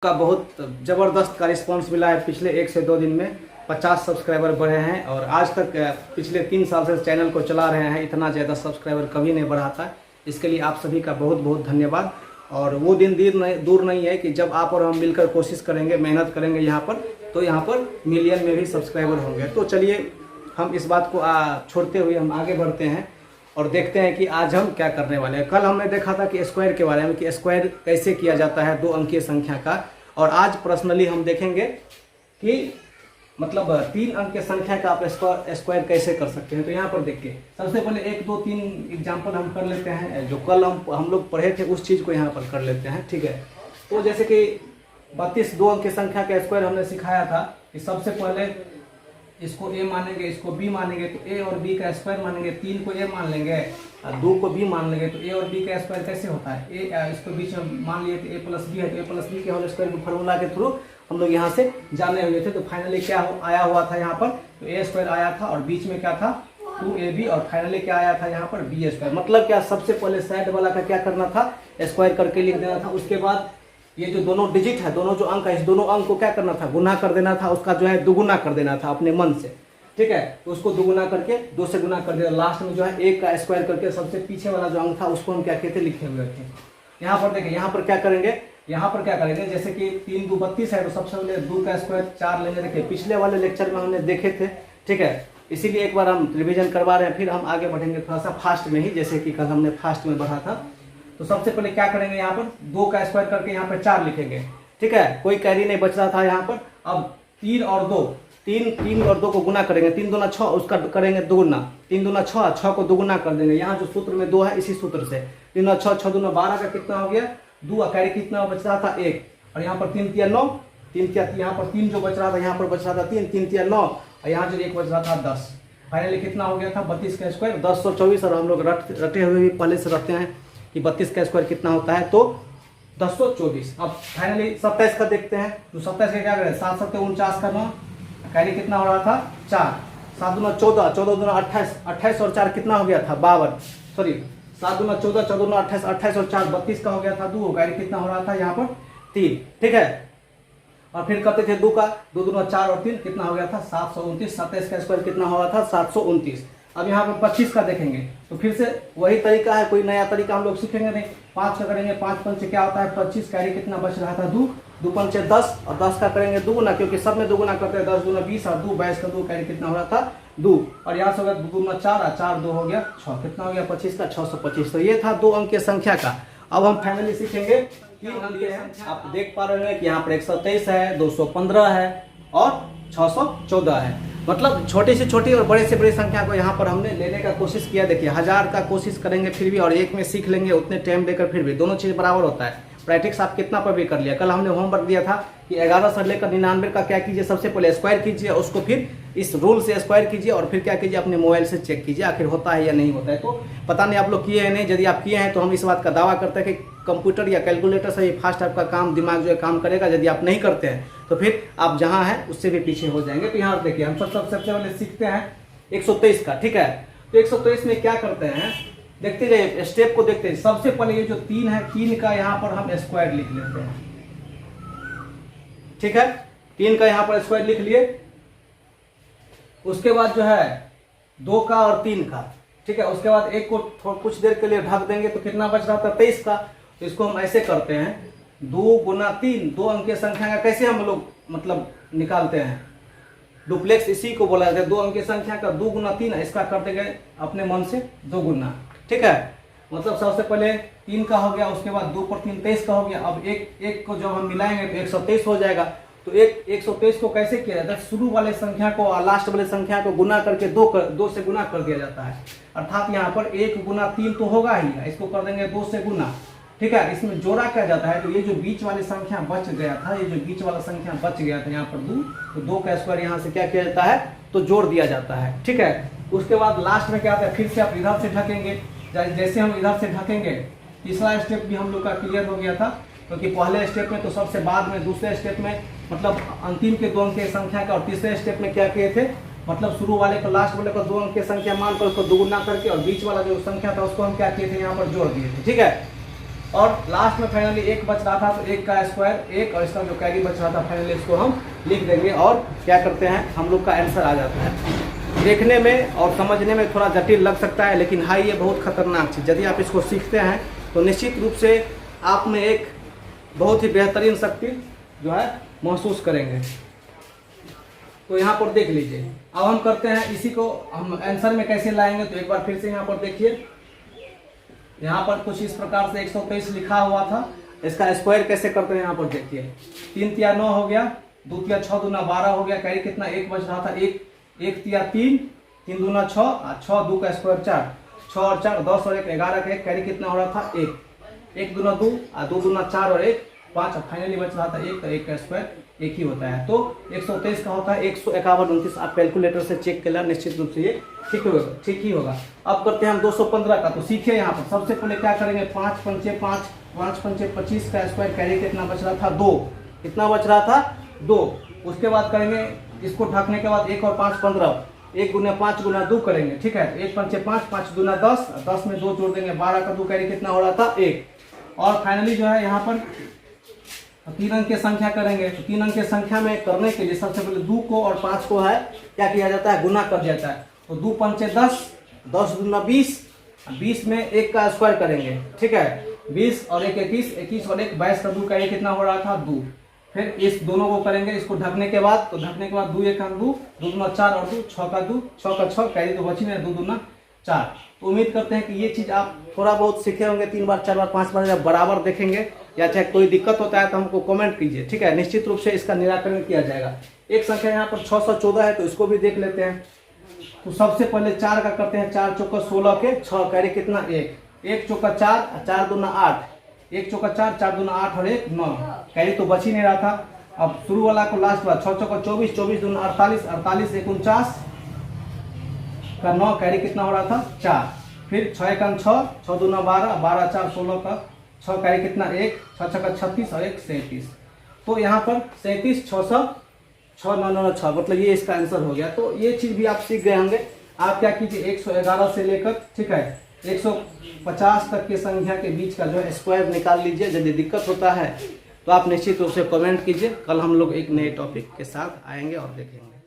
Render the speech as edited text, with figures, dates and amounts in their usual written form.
का बहुत ज़बरदस्त का रिस्पांस मिला है। पिछले 1 से 2 दिन में 50 सब्सक्राइबर बढ़े हैं और आज तक पिछले 3 साल से चैनल को चला रहे हैं। इतना ज़्यादा सब्सक्राइबर कभी नहीं बढ़ा था। इसके लिए आप सभी का बहुत बहुत धन्यवाद। और वो दिन दूर नहीं है कि जब आप और हम मिलकर कोशिश करेंगे, मेहनत करेंगे यहाँ पर, तो यहाँ पर मिलियन में भी सब्सक्राइबर होंगे। तो चलिए हम इस बात को छोड़ते हुए हम आगे बढ़ते हैं और देखते हैं कि आज हम क्या करने वाले हैं। कल हमने देखा था कि स्क्वायर के बारे में, कि स्क्वायर कैसे किया जाता है 2 अंकीय संख्या का। और आज पर्सनली हम देखेंगे कि मतलब 3 अंक की संख्या का आप स्क्वायर कैसे कर सकते हैं। तो यहाँ पर देखिए, सबसे पहले 1 2 3 एग्जाम्पल हम कर लेते हैं। जो कल हम लोग पढ़े थे उस चीज़ को यहाँ पर कर लेते हैं, ठीक है। तो जैसे कि 32 2 अंक की संख्या का स्क्वायर हमने सिखाया था कि सबसे पहले इसको a मानेंगे, इसको b मानेंगे, तो a और b का स्क्वायर मानेंगे। 3 को a मान लेंगे और 2 को b मान लेंगे, तो a और b का स्क्वायर कैसे होता है। इसको बीच में मान लिए तो a प्लस b है, तो a प्लस b के होल स्क्वायर के फॉर्मूला के थ्रू हम लोग यहाँ से जाने हुए थे। तो फाइनली क्या आया हुआ था यहाँ पर, तो a स्क्वायर आया था और बीच में क्या था 2ab, और फाइनली क्या आया था यहाँ पर b स्क्वायर। मतलब क्या, सबसे पहले साइड वाला का क्या करना था, स्क्वायर करके लिख देना था। उसके बाद ये जो दोनों डिजिट है, दोनों जो अंक है, इस दोनों अंक को क्या करना था, गुना कर देना था। उसका जो है दुगुना कर देना था अपने मन से, ठीक है। तो उसको दुगुना करके 2 से गुना कर दिया। लास्ट में जो है 1 का स्क्वायर करके सबसे पीछे वाला जो अंक था उसको हम क्या कहते लिखे हुए थे। यहाँ पर देखिए, यहाँ पर क्या करेंगे, जैसे कि 3 2 32 है, तो सबसे पहले 2 का स्क्वायर 4 लेंगे। देखिए पिछले वाले लेक्चर में हमने देखे थे, ठीक है। इसीलिए एक बार हम रिविजन करवा रहे हैं, फिर हम आगे बढ़ेंगे थोड़ा सा फास्ट में ही, जैसे कि कल हमने फास्ट में बढ़ा था। तो सबसे पहले क्या करेंगे, यहाँ पर 2 का स्क्वायर करके यहाँ पर 4 लिखेंगे, ठीक है। कोई कैरी नहीं बच रहा था यहाँ पर। अब 3 और 2 को गुना करेंगे। 3 दूना 6, उसका करेंगे दुगुना। 3 दूना 6, 6 को दुगुना कर देंगे। यहाँ जो सूत्र में 2 है, इसी सूत्र से 3 दूना 6, 6 दूना 12 का कितना हो गया 2, कैरी कितना बच रहा था 1, और यहाँ पर 3 तिया 9, 3 तिया, यहाँ पर 3 जो बच रहा था, यहाँ पर बच रहा था 3, 3 तिया 9, और यहाँ जो 1 बच रहा था 10। फाइनली कितना हो गया था 32 का स्क्वायर 1024। और हम लोग रटे हुए भी पहले से रखते हैं कि 32 का स्क्वायर कितना होता है, तो 1024। अब फाइनली 27 का देखते हैं। तो 27 का क्या करें, 7 7 49 का 9, कैरी कितना हो रहा था 4, 7 दूना 14, 14 दूना 28, 28 और 4 कितना हो गया था 52, सॉरी 7 दूना 14, 14 दूना 28, 28 और 4 32 का हो गया था 2, कैरी कितना हो रहा था यहाँ पर 3, ठीक है। और फिर करते थे 2 का, 2 दूना 4 और 3 कितना हो गया था 729। 27 का स्क्वायर कितना हो रहा था 729। अब यहाँ पर 25 का देखेंगे, तो फिर से वही तरीका है, कोई नया तरीका हम लोग सीखेंगे नहीं। 5 का करेंगे, 5 पंचे क्या होता है 25, कैरी कितना बच रहा था 2, 2 पंचे 10, और 10 का करेंगे दुगुना, क्योंकि सब में दुगुना करते हैं। 10 दूना 20 और 2 22 का 2, कैरी कितना हो रहा था 2, और यहाँ से हो गया 2 दूना 4 और 4 2 हो गया 6, कितना हो गया 25 का 625। तो ये था 2 अंक की संख्या का। अब हम फाइनली सीखेंगे 3 अंक की संख्या। आप देख पा रहे हैं कि यहाँ पर 123 है, 215 है और 614 है। मतलब छोटी से छोटी और बड़े से बड़ी संख्या को यहाँ पर हमने लेने का कोशिश किया। देखिए 1000 का कोशिश करेंगे फिर भी, और 1 में सीख लेंगे उतने टाइम देकर फिर भी, दोनों चीज़ बराबर होता है। प्रैक्टिस आप कितना पर भी कर लिया। कल हमने होमवर्क दिया था कि 11 से लेकर 99 का क्या कीजिए, सबसे पहले स्क्वायर कीजिए, उसको फिर इस रूल से स्क्वायर कीजिए, और फिर क्या कीजिए अपने मोबाइल से चेक कीजिए आखिर होता है या नहीं होता है। तो पता नहीं आप लोग किए हैं नहीं, यदि आप किए हैं तो हम इस बात का दावा करते हैं कि कंप्यूटर या कैलकुलेटर से ही फास्ट आपका काम, दिमाग जो है काम करेगा। यदि आप नहीं करते हैं तो फिर आप जहाँ हैं उससे भी पीछे हो जाएंगे। तो यहाँ देखिए हम सबसे पहले सीखते हैं 123 का, ठीक है। तो 123 में क्या करते हैं, देखते जाइए स्टेप को देखते हैं। सबसे पहले ये जो 3 है, 3 का यहाँ पर हम स्क्वायर लिख लेते हैं, ठीक है। 3 का यहाँ पर स्क्वायर लिख लिए। उसके बाद जो है 2 का और 3 का, ठीक है। उसके बाद 1 को कुछ देर के लिए ढक देंगे, तो कितना बच रहा था 23 का। तो इसको हम ऐसे करते हैं 2 गुना 3, 2 अंक की संख्या का कैसे हम लोग मतलब निकालते हैं, डुप्लेक्स इसी को बोला जाता है। 2 अंक की संख्या का 2 गुना 3, इसका कर देंगे अपने मन से 2 गुना, ठीक है। मतलब सबसे पहले 3 का हो गया, उसके बाद 2 पर 3 23 का हो गया। अब एक को जब हम मिलाएंगे तो 123 हो जाएगा। तो 123 को कैसे किया जाता है, शुरू वाले संख्या को और लास्ट वाले संख्या को गुना करके 2 से गुना कर दिया जाता है। अर्थात यहाँ पर 1 गुना 3 तो होगा ही, इसको कर देंगे 2 से गुना, ठीक है। इसमें जोड़ा क्या जाता है, तो ये जो बीच वाली संख्या बच गया था, ये जो बीच वाला संख्या बच गया था यहाँ पर 2, तो 2 का स्क्वायर यहाँ से क्या किया जाता है, तो जोड़ दिया जाता है, ठीक है। उसके बाद लास्ट में क्या आता है, फिर से आप इधर से ढकेंगे। जैसे हम इधर से ढकेंगे, तीसरा स्टेप भी हम लोग का क्लियर हो गया था, क्योंकि पहले स्टेप में तो सबसे बाद में, दूसरे स्टेप में मतलब अंतिम के 2 अंक की संख्या का, और तीसरे स्टेप में क्या किए थे, मतलब शुरू वाले को लास्ट वाले को 2 अंक की संख्या मानकर उसको दुगुना करके, और बीच वाला जो संख्या था उसको हम क्या किए थे यहाँ पर जोड़ दिए थे, ठीक है। और लास्ट में फाइनली 1 बच रहा था, तो 1 का स्क्वायर 1, और इसका जो कैरी बच रहा था फाइनली इसको हम लिख देंगे और क्या करते हैं हम लोग का आंसर आ जाता है। देखने में और समझने में थोड़ा जटिल लग सकता है, लेकिन हाँ ये बहुत खतरनाक चीज़, यदि आप इसको सीखते हैं तो निश्चित रूप से आप में एक बहुत ही बेहतरीन शक्ति जो है महसूस करेंगे। तो यहाँ पर देख लीजिए, अब हम करते हैं इसी को हम आंसर में कैसे लाएंगे। तो एक बार फिर से यहाँ पर देखिए, यहाँ पर कुछ इस प्रकार से 123 लिखा हुआ था, इसका स्क्वायर कैसे करते हैं यहाँ पर देखिए। 3 तिया 9 हो गया, 2 तिया 6 दूना 12 हो गया, कैरी कितना 1 बच रहा था, 1 तिया 3, 3 दूना 6, 6 2 का स्क्वायर 4, 6 और 4 10 और 1 11 का 1, कैरी कितना हो रहा था 1, 1 दूना 2, 2 दूना 4 और 1 5, और फाइनली बच रहा था 1, तो 1 का स्क्वायर 1 ही होता है। तो 123 का होता है 151 29। आप कैलकुलेटर से चेक कर लें, निश्चित रूप से ये ठीक ही होगा। अब करते हैं हम 215 का। तो सीखिए यहाँ पर सबसे पहले क्या करेंगे, 5 पंचे 5, 5 पंचे 25 का स्क्वायर, कैरी कितना बच रहा था 2, कितना बच रहा था 2। उसके बाद करेंगे इसको ढकने के बाद 1 और 5 15, 1 गुना 5 गुना 2 करेंगे, ठीक है। 1 पंचे 5, 5 दूना 10, 10 में 2 जोड़ देंगे 12 का 2, कैरी कितना हो रहा था 1। और फाइनली जो है यहाँ पर 3 अंक की संख्या करेंगे। तो 3 अंक की संख्या में करने के लिए सबसे पहले 2 को और 5 को है क्या किया जाता है, गुना कर जाता है। तो 2 पंचे 10, 10 दूना 20, 20 में 1 का स्क्वायर करेंगे, ठीक है। 20 और 1 21, 21 और 1 22 का 2, का ये कितना हो रहा था 2। फिर इस दोनों को करेंगे इसको ढकने के बाद। तो ढकने के बाद 2 1 2, 2 दूना 4 और 2 6 का 2, 6 का 6, कैरी तो बची में 2 दूना 4। तो उम्मीद करते हैं कि ये चीज़ आप थोड़ा बहुत सीखे होंगे। 3 बार 4 बार 5 बार जब बराबर देखेंगे या चाहे कोई दिक्कत होता है तो हमको कमेंट कीजिए, ठीक है। निश्चित रूप से इसका निराकरण किया जाएगा। एक संख्या यहाँ पर 614 है, तो इसको भी देख लेते हैं। तो सबसे पहले 4 का करते हैं, 4 चौका 16 के 6, कैरी कितना 1, 1 चौका 4, 4 दूना 8, 1 चौका 4, 4 दूना 8 और 1 9, कैरी तो बच ही नहीं रहा था। अब शुरू वाला को लास्ट बार 6 चौका 24, 24 दूना 48, 48 49 का 9, कैरी कितना हो रहा था 4। फिर 6 1 6, 6 दूना 12, 12 4 16 का 6, कैरी कितना 1, 6 6 36 और 1 37। तो यहाँ पर 37 6 9 9 6, मतलब ये इसका आंसर हो गया। तो ये चीज़ भी आप सीख गए होंगे। आप क्या कीजिए 111 से लेकर, ठीक है, 150 तक की संख्या के बीच का जो है स्क्वायर निकाल लीजिए। यदि दिक्कत होता है तो आप निश्चित रूप से कमेंट कीजिए। कल हम लोग एक नए टॉपिक के साथ आएंगे और देखेंगे।